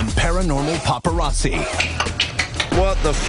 on Paranormal Paparazzi. What the f***?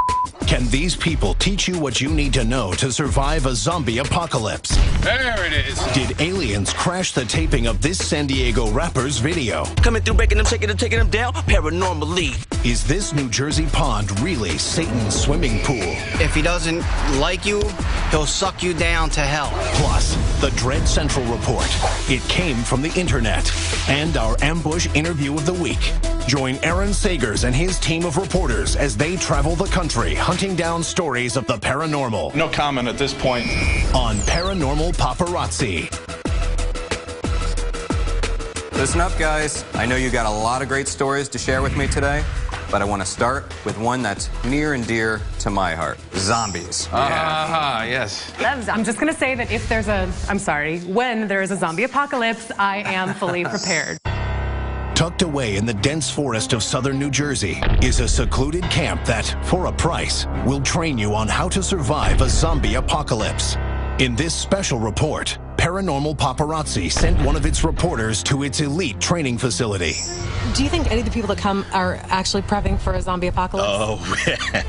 Can these people teach you what you need to know to survive a zombie apocalypse? There it is. Did aliens crash the taping of this San Diego rapper's video? Coming through, breaking them, shaking them, taking them down, paranormally. Is this New Jersey pond really Satan's swimming pool? If he doesn't like you, he'll suck you down to hell. Plus, the Dread Central Report. It came from the internet. And our ambush interview of the week. Join Aaron Sagers and his team of reporters as they travel the country hunting down stories of the paranormal. No comment at this point. On Paranormal Paparazzi. Listen up, guys. I know you got a lot of great stories to share with me today, but I want to start with one that's near and dear to my heart. Zombies. Yes. I'm just going to say that if there's when there is a zombie apocalypse, I am fully prepared. Tucked away in the dense forest of southern New Jersey is a secluded camp that, for a price, will train you on how to survive a zombie apocalypse. In this special report, Paranormal Paparazzi sent one of its reporters to its elite training facility. Do you think any of the people that come are actually prepping for a zombie apocalypse? Oh,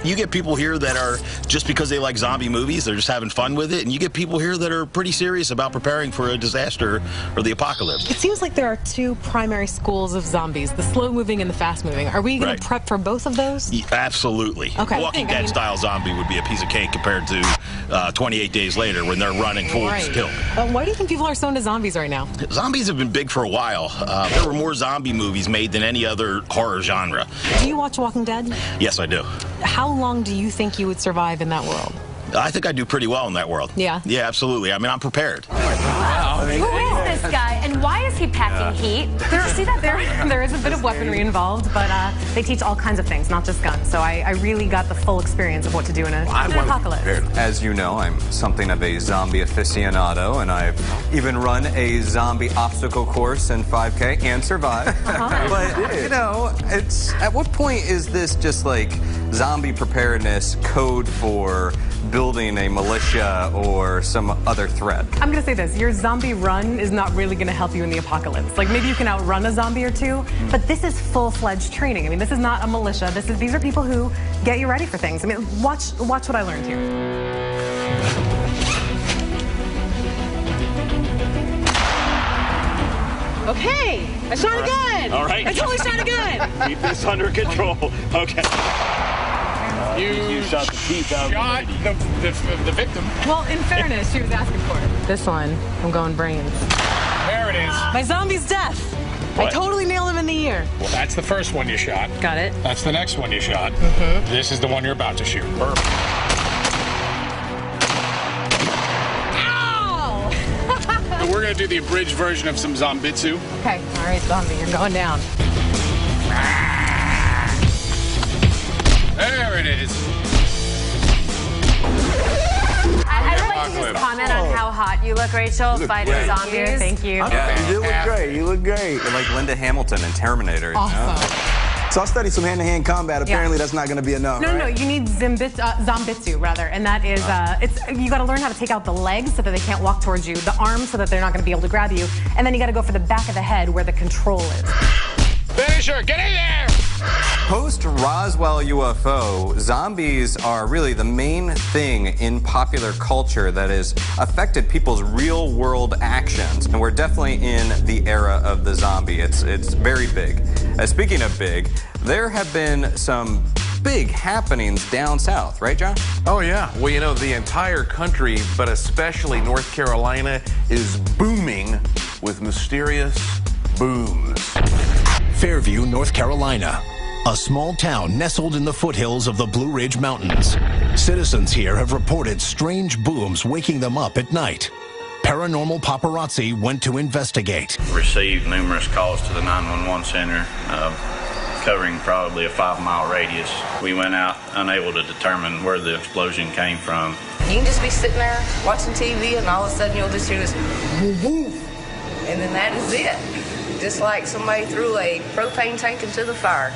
you get people here that are, just because they like zombie movies, they're just having fun with it, and you get people here that are pretty serious about preparing for a disaster or the apocalypse. It seems like there are two primary schools of zombies, the slow-moving and the fast-moving. Are we going to prep for both of those? Absolutely. Okay. Walking Dead-style zombie would be a piece of cake compared to 28 days later when they're running full tilt. Why do you think people are so into zombies right now? Zombies have been big for a while. There were more zombie movies made than any other horror genre. Do you watch Walking Dead? Yes, I do. How long do you think you would survive in that world? I think I do pretty well in that world. Yeah? Yeah, absolutely. I mean, I'm prepared. Wow. Who is this guy, and why is he packing heat? There is a bit of weaponry involved, but they teach all kinds of things, not just guns. So I really got the full experience of what to do in an apocalypse. As you know, I'm something of a zombie aficionado, and I've even run a zombie obstacle course in 5K and survived. But, you know, at what point is this just like zombie preparedness code for building a militia or some other threat? I'm going to say this. Your zombie run is not really going to help you in the apocalypse. Like, maybe you can outrun a zombie or two, but this is full-fledged training. I mean, this is not a militia. These are people who get you ready for things. I mean, watch what I learned here. Okay, I shot a gun. All right. I totally shot a gun. Keep this under control. Okay. You shot the teeth out. Shot the victim. Well, in fairness, she was asking for it. This one, I'm going brains. There it is. My zombie's death. What? I totally nailed him in the ear. Well, that's the first one you shot. Got it. That's the next one you shot. This is the one you're about to shoot. Perfect. Ow! So we're going to do the abridged version of some zombitsu. Okay, all right, zombie, you're going down. There it is. I'd like to just comment on how hot you look, Rachel, fighting zombies. Thank you. Yeah. You look great. You look great. You're like Linda Hamilton in Terminator. You know? So I studied some hand-to-hand combat. Apparently, that's not going to be enough. No, you need zombitsu, rather, and that is, you got to learn how to take out the legs so that they can't walk towards you, the arms so that they're not going to be able to grab you, and then you got to go for the back of the head where the control is. Finisher, get in there! Post-Roswell UFO, zombies are really the main thing in popular culture that has affected people's real-world actions. And we're definitely in the era of the zombie. It's very big. Speaking of big, there have been some big happenings down south, right, John? Oh, yeah. Well, you know, the entire country, but especially North Carolina, is booming with mysterious booms. Fairview, North Carolina. A small town nestled in the foothills of the Blue Ridge Mountains. Citizens here have reported strange booms waking them up at night. Paranormal Paparazzi went to investigate. Received numerous calls to the 911 center, covering probably a 5-mile radius. We went out unable to determine where the explosion came from. You can just be sitting there watching TV, and all of a sudden you'll just hear this woof, woof, and then that is it. Just like somebody threw a propane tank into the fire.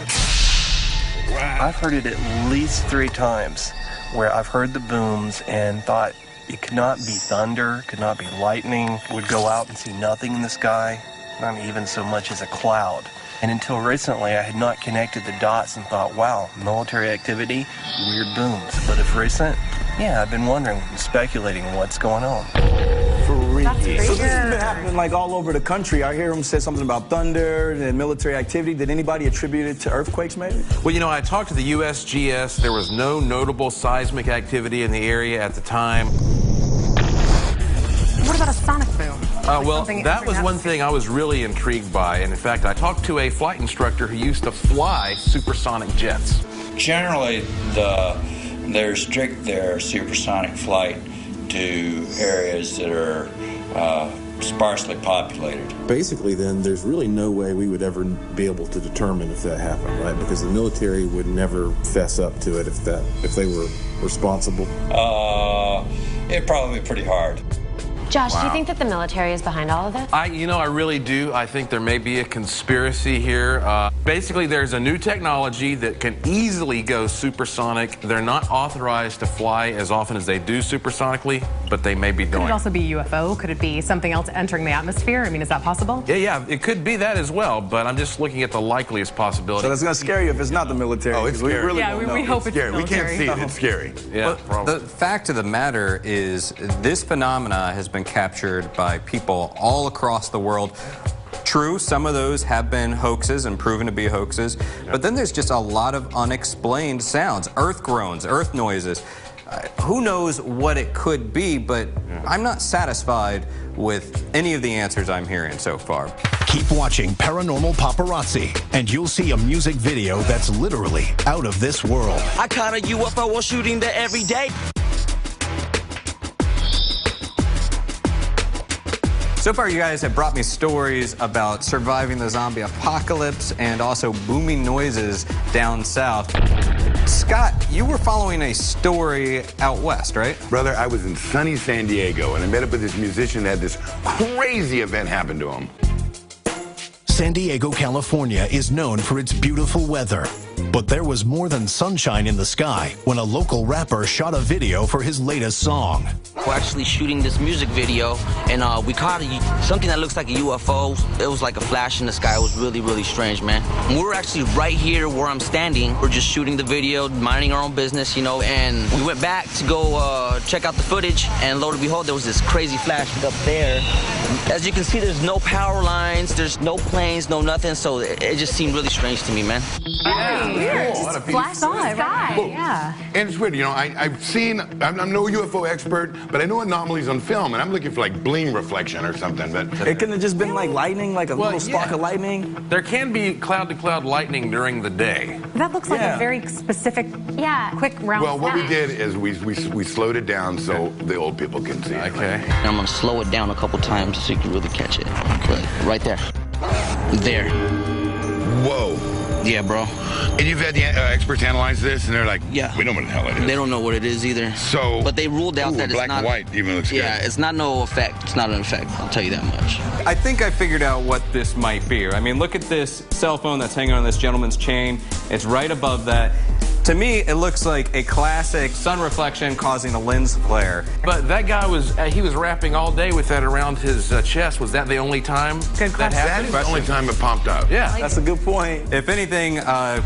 I've heard it at least 3 times where I've heard the booms and thought it could not be thunder, could not be lightning, would go out and see nothing in the sky, not even so much as a cloud. And until recently, I had not connected the dots and thought, wow, military activity, weird booms. But if recent, yeah, I've been wondering, speculating what's going on. Freaky. So this has been happening like all over the country. I hear him say something about thunder and military activity. Did anybody attribute it to earthquakes, maybe? Well, you know, I talked to the USGS. There was no notable seismic activity in the area at the time. What about a sonic boom? Well, that was one thing I was really intrigued by. And in fact, I talked to a flight instructor who used to fly supersonic jets. Generally, they restrict their supersonic flight to areas that are sparsely populated. Basically, then, there's really no way we would ever be able to determine if that happened, right? Because the military would never fess up to it if they were responsible. It'd probably be pretty hard. Josh, do you think that the military is behind all of this? I really do. I think there may be a conspiracy here. Basically, there's a new technology that can easily go supersonic. They're not authorized to fly as often as they do supersonically, but they may be doing. Could it also be UFO? Could it be something else entering the atmosphere? I mean, is that possible? Yeah, it could be that as well, but I'm just looking at the likeliest possibility. So that's going to scare you if it's not the military. Oh, it's scary. We hope it's scary. the military. We can't see it. It's scary. Yeah, the fact of the matter is this phenomena has been captured by people all across the world. True, some of those have been hoaxes and proven to be hoaxes, but then there's just a lot of unexplained sounds, earth groans, earth noises. Who knows what it could be, but I'm not satisfied with any of the answers I'm hearing so far. Keep watching Paranormal Paparazzi, and you'll see a music video that's literally out of this world. I caught a UFO while shooting there every day. So far, you guys have brought me stories about surviving the zombie apocalypse and also booming noises down south. Scott, you were following a story out west, right? Brother, I was in sunny San Diego, and I met up with this musician that had this crazy event happen to him. San Diego, California is known for its beautiful weather. But there was more than sunshine in the sky when a local rapper shot a video for his latest song. We're actually shooting this music video, and we caught something that looks like a UFO. It was like a flash in the sky. It was really, really strange, man. And we're actually right here where I'm standing. We're just shooting the video, minding our own business, you know, and we went back to go check out the footage, and lo and behold, there was this crazy flash up there. As you can see, there's no power lines, there's no planes, no nothing, so it just seemed really strange to me, man. Weird. Cool. Just flash on the sky. Cool. Yeah. And it's weird, you know, I've seen, I'm no UFO expert, but I know anomalies on film, and I'm looking for like bling reflection or something. But it couldn't have just been like lightning, like a little spark of lightning. There can be cloud-to-cloud lightning during the day. That looks like a very specific, quick round. Well, what we did is we slowed it down so the old people can see it. Okay. And I'm gonna slow it down a couple times so you can really catch it. Okay. Right there. There. Whoa. Yeah, bro. And you've had the experts analyze this, and they're like, yeah, we know what the hell it is. They don't know what it is either. So, but they ruled out that it's black not. and white even looks good. Yeah, it's not no effect. It's not an effect. I'll tell you that much. I think I figured out what this might be. I mean, look at this cell phone that's hanging on this gentleman's chain. It's right above that. To me, it looks like a classic sun reflection causing a lens flare. But that guy he was rapping all day with that around his chest. Was that the only time that happened? That is the only time it popped up. Yeah. That's a good point. If anything,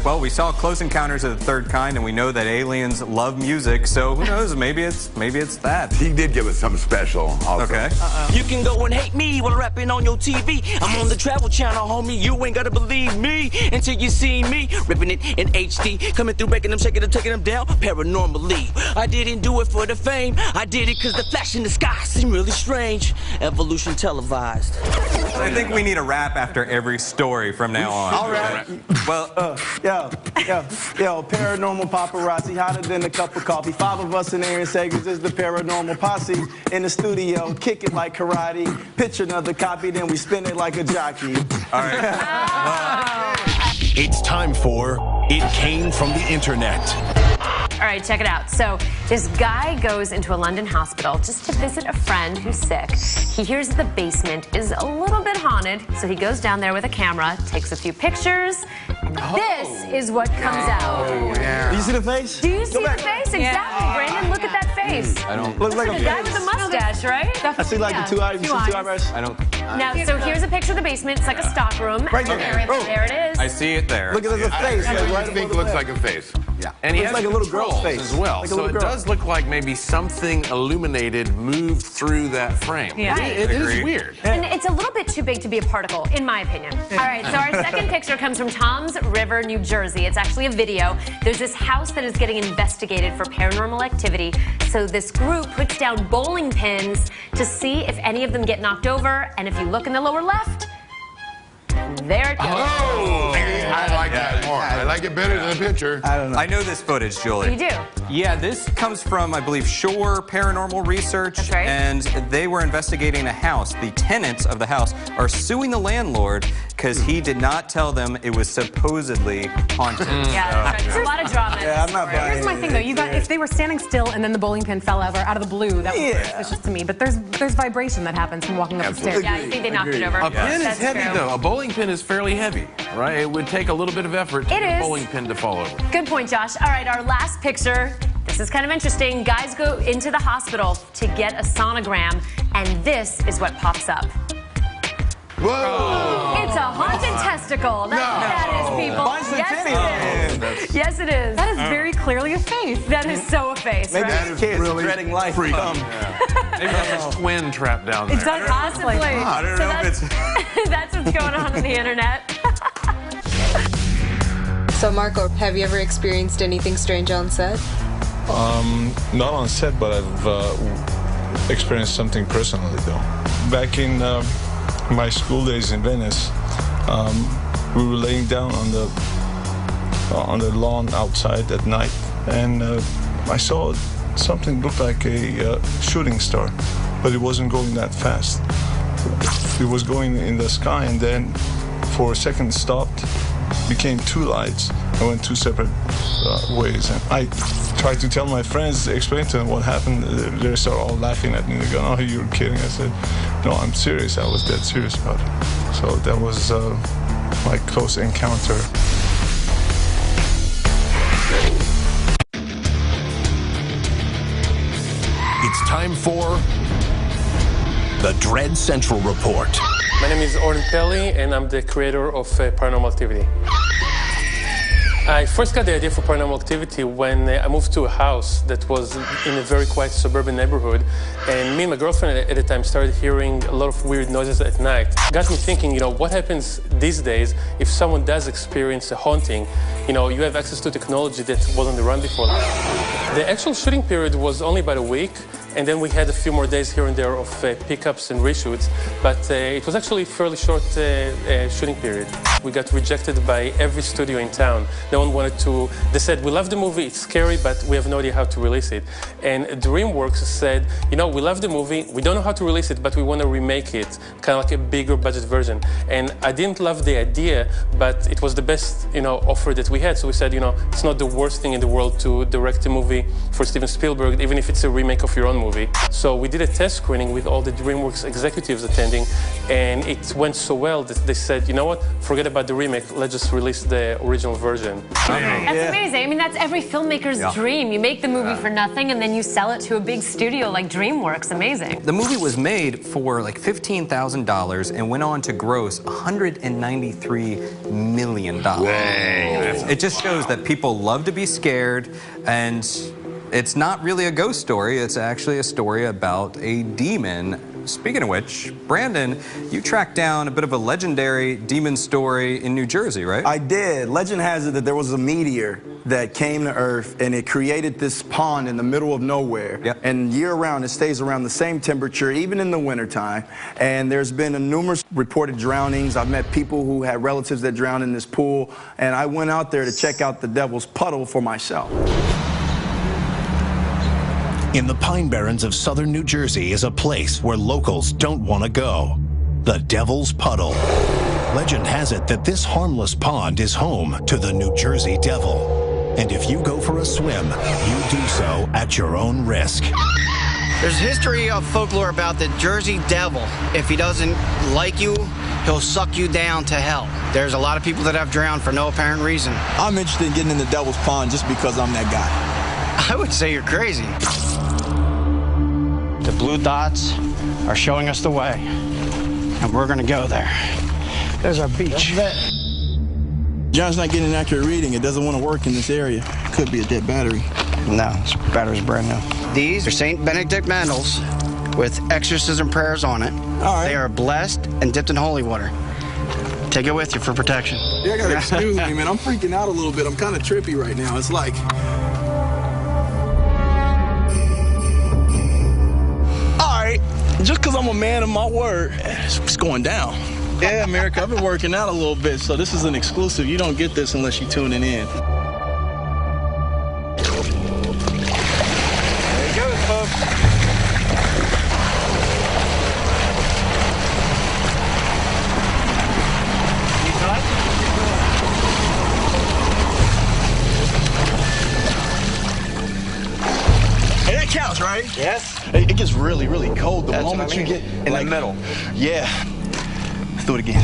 well, we saw Close Encounters of the Third Kind, and we know that aliens love music, so who knows? Maybe it's that. He did give us something special also. Okay. You can go and hate me while rapping on your TV. I'm on the Travel Channel, homie. You ain't gotta believe me until you see me ripping it in HD, coming through, breaking them, shaking them, taking them down paranormally. I didn't do it for the fame. I did it because the flash in the sky seemed really strange. Evolution televised. I think we need a rap after every story from now on. All right. Well, yo, Paranormal Paparazzi, hotter than a cup of coffee. 5 of us in Aaron Sagers is the Paranormal Posse. In the studio, kick it like karate. Pitch another copy, then we spin it like a jockey. All right. It's time for It Came from the Internet. All right, check it out. So this guy goes into a London hospital just to visit a friend who's sick. He hears that the basement is a little bit haunted, so he goes down there with a camera, takes a few pictures, and this is what comes out. Do you see the face? Do you see the face? Exactly, Brandon. Look at that face. face. I don't. Looks like The guy with the mustache, right? I see like the two eyebrows. I don't. Now, so here's a picture of the basement. It's like a stock room. Right there. There it is. I see it there. Look at the face. I Right think above looks the like a face. Yeah. And he Looks has like a little girl's controls face. as well. Like a So little it girl. does look like maybe something illuminated moved through that frame. Yeah. It is weird. And it's a little bit too big to be a particle, in my opinion. All right, so our second picture comes from Toms River, New Jersey. It's actually a video. There's this house that is getting investigated for paranormal activity. So this group puts down bowling pins to see if any of them get knocked over. And if you look in the lower left, there it goes. Oh, I like that more. I like it better than the picture. I don't know. I know this footage, Julie. You do? Yeah, this comes from, I believe, Shore Paranormal Research. That's right. And they were investigating a house. The tenants of the house are suing the landlord because he did not tell them it was supposedly haunted. Yeah, that's right. There's a lot of drama. Yeah, I'm not buying Here's my thing, though. You got if they were standing still and then the bowling pin fell out of the blue, that was suspicious to me. But there's vibration that happens from walking up the stairs. Yeah, I think they knocked it over. A pin is That's heavy, true. though. A bowling pin is fairly heavy, right? It would take a little bit of effort to It get a is. bowling pin to fall over. Good point, Josh. All right, our last picture. This is kind of interesting. Guys go into the hospital to get a sonogram, and this is what pops up. Whoa! It's a haunted testicle. That's what that is, people. Yes, it is. Yes, it is. That is very clearly a face. That is so a face, Maybe right? these kids really dreading life. freaky. Maybe that's a twin trapped down there. It does Possibly. I don't So know if it's... that's what's going on the internet. So, Marco, have you ever experienced anything strange on set? Not on set, but I've experienced something personally, though. Back in my school days in Venice, we were laying down on the lawn outside at night, and I saw something look like a shooting star, but it wasn't going that fast. It was going in the sky, and then for a second it stopped, became two lights, and went two separate ways. And I tried to tell my friends, explain to them what happened. They started all laughing at me. They go, "Oh, you're kidding." I said, "No, I'm serious. I was dead serious about it." So that was my close encounter. It's time for the Dread Central Report. My name is Oren Peli, and I'm the creator of Paranormal Activity. I first got the idea for Paranormal Activity when I moved to a house that was in a very quiet suburban neighborhood, and me and my girlfriend at the time started hearing a lot of weird noises at night. It got me thinking, what happens these days if someone does experience a haunting? You have access to technology that wasn't around before. The actual shooting period was only about a week, and then we had a few more days here and there of pickups and reshoots, but it was actually a fairly short shooting period. We got rejected by every studio in town. No one wanted to. They said, "We love the movie, it's scary, but we have no idea how to release it." And DreamWorks said, "We love the movie, we don't know how to release it, but we want to remake it, kind of like a bigger budget version." And I didn't love the idea, but it was the best, offer that we had. So we said, it's not the worst thing in the world to direct a movie for Steven Spielberg, even if it's a remake of your own movie. So we did a test screening with all the DreamWorks executives attending, and it went so well that they said, "You know what? Forget about the remake. Let's just release the original version." That's amazing. I mean, that's every filmmaker's dream. You make the movie for nothing, and then you sell it to a big studio like DreamWorks. Amazing. The movie was made for like $15,000 and went on to gross $193 million. Dang. It just shows that people love to be scared, and it's not really a ghost story. It's actually a story about a demon. Speaking of which, Branden, you tracked down a bit of a legendary demon story in New Jersey, right? I did. Legend has it that there was a meteor that came to Earth, and it created this pond in the middle of nowhere. Yep. And year-round, it stays around the same temperature, even in the wintertime. And there's been numerous reported drownings. I've met people who had relatives that drowned in this pool, and I went out there to check out the Devil's Puddle for myself. In the Pine Barrens of southern New Jersey is a place where locals don't want to go. The Devil's Puddle. Legend has it that this harmless pond is home to the New Jersey Devil. And if you go for a swim, you do so at your own risk. There's history of folklore about the Jersey Devil. If he doesn't like you, he'll suck you down to hell. There's a lot of people that have drowned for no apparent reason. I'm interested in getting in the Devil's Pond just because I'm that guy. I would say you're crazy. blue dots are showing us the way, and we're gonna go there. There's our beach. John's not getting an accurate reading. It doesn't want to work in this area. Could be a dead battery. No, this battery's brand new. These are St. Benedict mandals with exorcism prayers on it. All right. They are blessed and dipped in holy water. Take it with you for protection. Yeah, I gotta excuse me, man. I'm freaking out a little bit. I'm kind of trippy right now. It's like... All right, just because I'm a man of my word, it's going down. Yeah, America, I've been working out a little bit, so this is an exclusive. You don't get this unless you're tuning in. There you go, folks. Hey, that counts, right? Yes. It gets really, really cold the That's moment what I mean. you get in the middle. Yeah. Let's do it again.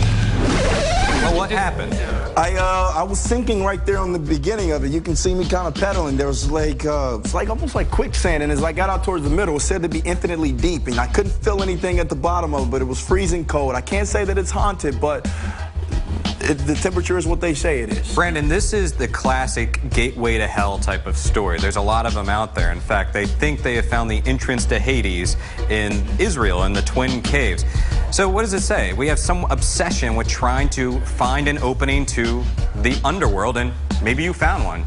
Well, what happened? I was sinking right there on the beginning of it. You can see me kind of pedaling. There was like, it's like almost like quicksand. And as I got out towards the middle, it was said to be infinitely deep. And I couldn't feel anything at the bottom of it, but it was freezing cold. I can't say that it's haunted, but the temperature is what they say it is. Branden, this is the classic gateway to hell type of story. There's a lot of them out there. In fact, they think they have found the entrance to Hades in Israel in the Twin Caves. So what does it say? We have some obsession with trying to find an opening to the underworld, and maybe you found one.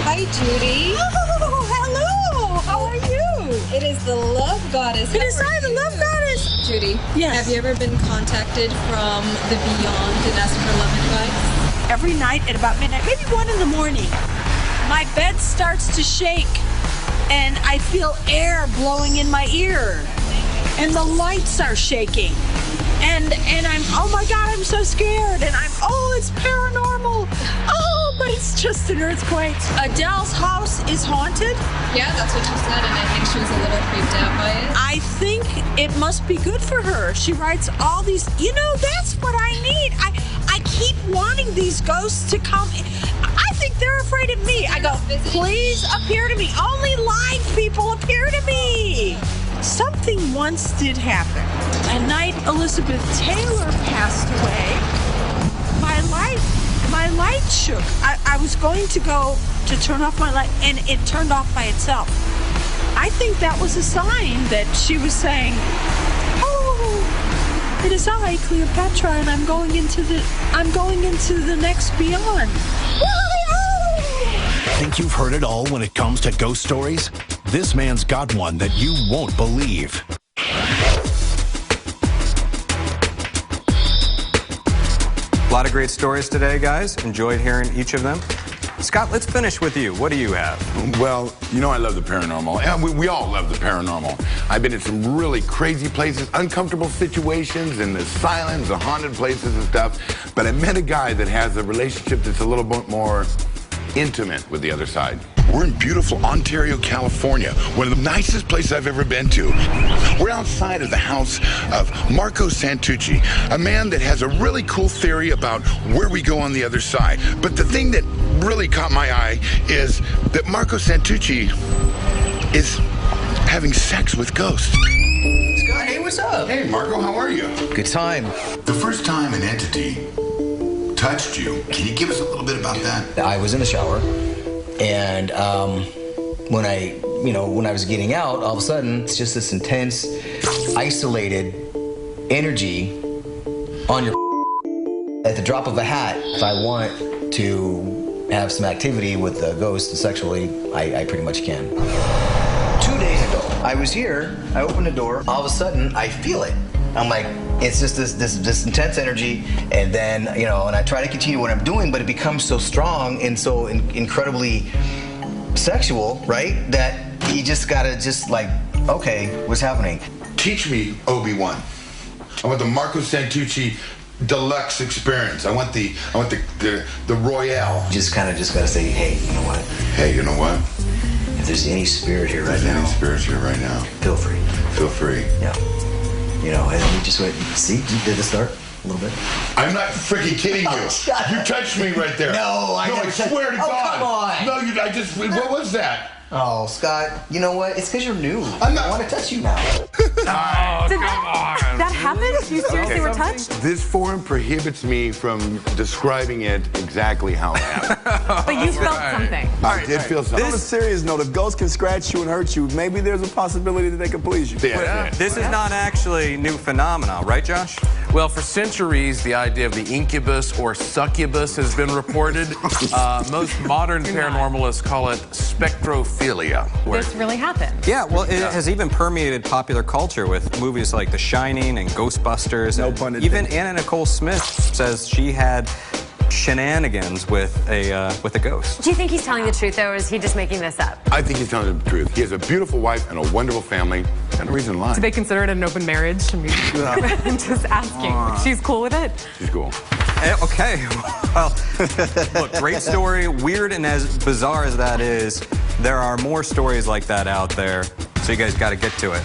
Hi, Judy. Oh, hello. How are you? It is the love goddess. It is I, the love goddess. Judy, yes. Have you ever been contacted from the beyond and asked for love advice? Every night at about midnight, maybe 1 in the morning, my bed starts to shake and I feel air blowing in my ear and the lights are shaking and I'm, oh my God, I'm so scared, and I'm, oh, it's paranormal. Oh, but it's just an earthquake. Adele's house is haunted. Yeah, that's what she said, and I think she was a little creeped out by it. I think it must be good for her. She writes all these, you know, that's what I need. I keep wanting these ghosts to come. I think they're afraid of me. I go, please appear to me. Only live people appear to me. Something once did happen. The night Elizabeth Taylor passed away, my light shook. I was going to go to turn off my light, and it turned off by itself. I think that was a sign that she was saying, oh, it is I, Cleopatra, and I'm going into the next beyond. Think you've heard it all when it comes to ghost stories? This man's got one that you won't believe. A lot of great stories today, guys. Enjoyed hearing each of them. Scott, let's finish with you. What do you have? Well, you know I love the paranormal. And we all love the paranormal. I've been in some really crazy places, uncomfortable situations, and the silence, the haunted places and stuff. But I met a guy that has a relationship that's a little bit more intimate with the other side. We're in beautiful Ontario, California, one of the nicest places I've ever been to. We're outside of the house of Marco Santucci, a man that has a really cool theory about where we go on the other side. But the thing that really caught my eye is that Marco Santucci is having sex with ghosts. Scott, hey, what's up? Hey, Marco, how are you? Good time. The first time an entity touched you, can you give us a little bit about that? I was in the shower, and when I was getting out, all of a sudden, it's just this intense, isolated energy on your at the drop of a hat. If I want to have some activity with the ghost sexually, I pretty much can. 2 days ago, I was here, I opened the door, all of a sudden, I feel it. I'm like, it's just this intense energy, and then, and I try to continue what I'm doing, but it becomes so strong and so incredibly sexual, right, that you just gotta okay, what's happening? Teach me, Obi-Wan. I want the Marco Santucci deluxe experience. I want the Royale. Just gotta say, hey, you know what? Hey, you know what? If there's any spirit here right now. Any spirits here right now. Feel free. Feel free. Yeah. And we just went, see, did it start? A little bit. I'm not freaking kidding you. You touched me right there. No, I never touched- swear to Oh, God. come on. No, I just, what was that? Oh, Scott, you know what? It's because you're new. I'm not. I want to touch you now. Did that happen? You seriously were touched? This forum prohibits me from describing it exactly how it happened. But you felt something. I did feel something. On a serious note, if ghosts can scratch you and hurt you, maybe there's a possibility that they can please you. Yeah. This is not actually new phenomena, right, Josh? Well, for centuries, the idea of the incubus or succubus has been reported. Most modern paranormalists call it spectrophilia. This really happened. Yeah, well, it has even permeated popular culture with movies like The Shining and Ghostbusters. No and pun intended. even Anna Nicole Smith says she had shenanigans with a ghost. Do you think he's telling the truth, though, or is he just making this up? I think he's telling the truth. He has a beautiful wife and a wonderful family, and a reason to lie. Do they consider it an open marriage? I mean, I'm just asking. She's cool with it? She's cool. Okay, well, look, great story. Weird and as bizarre as that is, there are more stories like that out there, so you guys got to get to it.